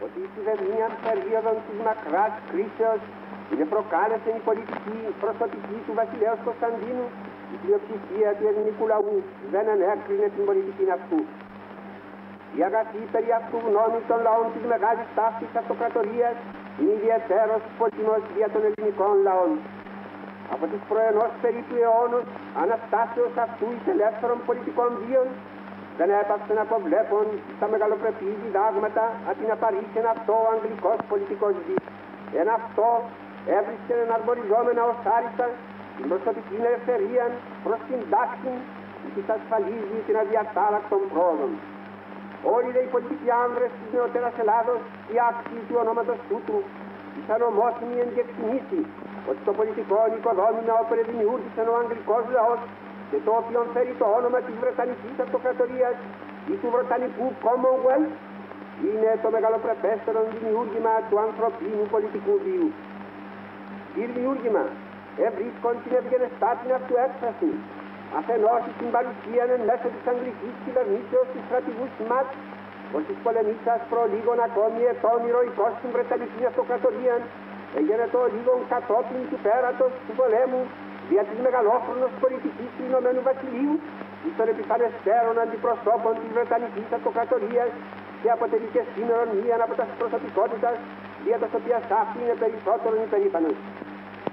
ότι η κυβερνία περίοδο της μακράς κρίσεως είναι προκάλεσε η πολιτική προσωπική του βασιλέως Κωνσταντίνου, η πλειοψηφία του ελληνικού λαού δεν ανέκρινε την πολιτική αυτού. Η αγαθή περί αυτού γνώμη των λαών της μεγάλης ταύτης αυτοκρατορίας είναι ιδιαιτέρως πολύτιμος δια των ελληνικών λαών. Από τους προενός περίπου αιώνος αναστάσεως αυτού εις ελεύθερων πολιτικών βίων δεν έπαψε να αποβλέπουν στα μεγαλοπρεπή διδάγματα ότι να παρήσεν αυτό ο αγγλικός πολιτικός βίος. Εν αυτό έβρισκε εναρμοριζόμενα ως άριστα την προσωπική ελευθερία προς την τάξη που της ασφαλίζει την αδιατάρακτον πρόοδον. Όλοι οι πολιτικοί άνδρες της νεωτέρας Ελλάδος, οι άξιοι του ονόματος τούτου, ήσαν ομόθυμοι εν διεκτιμήσει ότι το πολιτικό οικοδόμημα όπερ δημιούργησαν ο αγγλικός λαός και το οποίο φέρει το όνομα της Βρετανικής Αυτοκρατορίας ή του Βρετανικού Commonwealth είναι το μεγαλοπρεπέστερο δημιούργημα του ανθρωπίνου πολιτικού βίου. Η δημιούργημα ευρίσκον την ευγενεστάτη αυτού έκφραση, αφενός την παρουσία εν μέσω της αγγλικής κυβερνήσεως του στρατηγού Σματ, ως της πολεμήσας προλίγων ακόμη ετών ηρωικός στην Βρετανική Αυτοκρατορία, έγινε το λίγον κατόπιν του πέρατος του πολέμου δια της μεγαλόχρονος πολιτικής του Ηνωμένου Βασιλείου εις των επιφανεστέρων αντιπροσώπων της Βρετανικής Αυτοκρατορίας και αποτελεί και σήμερα μίαν από τα προσωπικότητας δια τα οποία αυτή είναι περισσότερον υπερήφανος.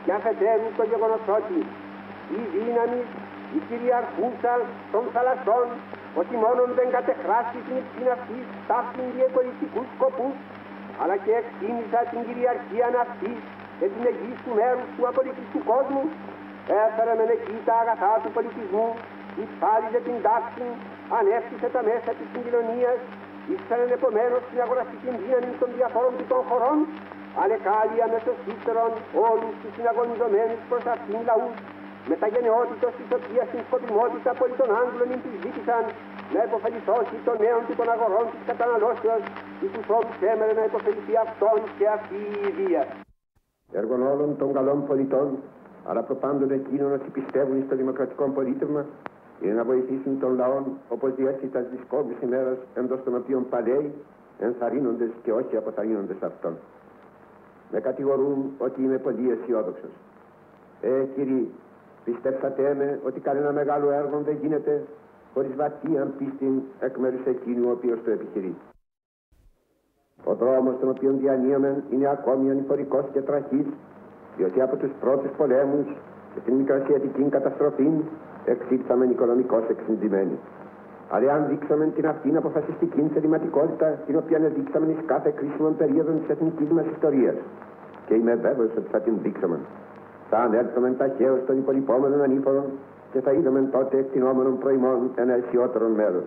Και αφετέρου το γεγονός ότι η δύναμη, η κυριαρχούσα των θαλασσών, ότι μόνον δεν κατεχράσει την ευθύνη αυτής ταύτην διεκολιστικούς σκοπούς, αλλά και εκτίμησα την κυριαρχία αυτής και την εγγύης του μέρους του απολυτιστικού κόσμου, έφερε μεν εκεί τα αγαθά του πολιτισμού, εισφάλιζε την τάξη, ανέφτισε τα μέσα της συγκοινωνίας, ύστερεν επομένως την αγοραστική δύναμη των διαφόρων του των χωρών, αλλά κάλλει αμέσως ύστερον όλους τους συναγωνιζομένους προς αυτήν λαούς, με τα γενναιότητος της οποίας την σκοπιμότητα πολλοί των Άγγλων υπηρεσίτησαν να υποφεληθώσει των νέων του των αγορών της καταναλώσεως ή τους όρους έμερε να υποφεληθεί αυτόν και αυτή η ιδία. Έργων όλων των καλών πολιτών, αλλά προπάντων εκείνων ότι πιστεύουν στο δημοκρατικό πολίτευμα, είναι να βοηθήσουν τον λαό όπως διέρχει τα δυσκόμπης ημέρας εντός των οποίων παλαιοί ενθαρρύνοντες και όχι αποθαρρύνοντες αυτόν. Με κατηγορούν ότι είμαι πολύ αισιόδοξος. Κύριοι, πιστέψατε με ότι κανένα μεγάλο έργο δεν γίνεται χωρίς βαθία πίστη εκ μέρους εκείνου ο οποίος το επιχειρεί. Ο δρόμος τον οποίο διανύαμε είναι ακόμη ανηφορικός και τραχής, διότι από τους πρώτους πολέμους και την μικρασιατική καταστροφή εξήψαμε οικονομικώς εξυντημένοι. Αλλά αν δείξαμε την αυτήν αποφασιστική θεληματικότητα, την οποία δείξαμε εις κάθε κρίσιμο περίοδο της εθνικής μας ιστορίας, και είμαι βέβαιος ότι θα την δείξαμε, θα ανέλθουμε ταχαίως των υπολοιπόμενων ανήφορων και θα είδαμε τότε εκτινόμενων προημών ένα αισιότερον μέλλον.